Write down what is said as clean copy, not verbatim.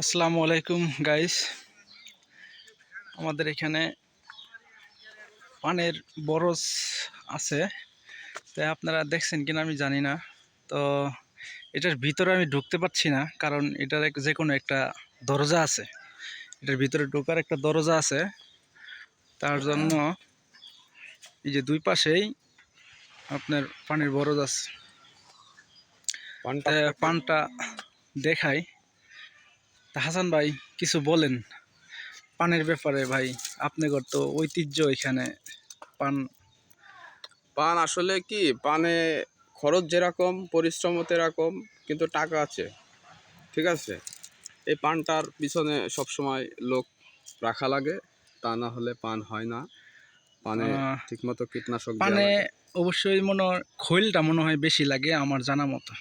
আসসালামু আলাইকুম গাইস। আমাদের এখানে পানের বরজ আছে, তাই আপনারা দেখছেন কিনা আমি জানি না। তো এটার ভিতরে আমি ঢুকতে পারছি না, কারণ এটার যে কোনো একটা দরজা আছে, এটার ভিতরে ঢোকার একটা দরজা আছে। তার জন্য এই যে দুই পাশেই আপনার পানির বরজ আছে। পানটা দেখাই। তা হাসান ভাই কিছু বলেন পানের ব্যাপারে। ভাই আপনাদের তো ঐতিহ্য এখানে পান। পান আসলে কি, পানে খরচ যেরকম পরিশ্রমও তেরকম, কিন্তু টাকা আছে। ঠিক আছে, এই পানটার পিছনে সবসময় লোক রাখা লাগে, তা না হলে পান হয় না। পানে ঠিকমতো কীটনাশক দেওয়া পানে লাগে। অবশ্যই খৈলটা মনে হয় বেশি লাগে আমার জানা মতো।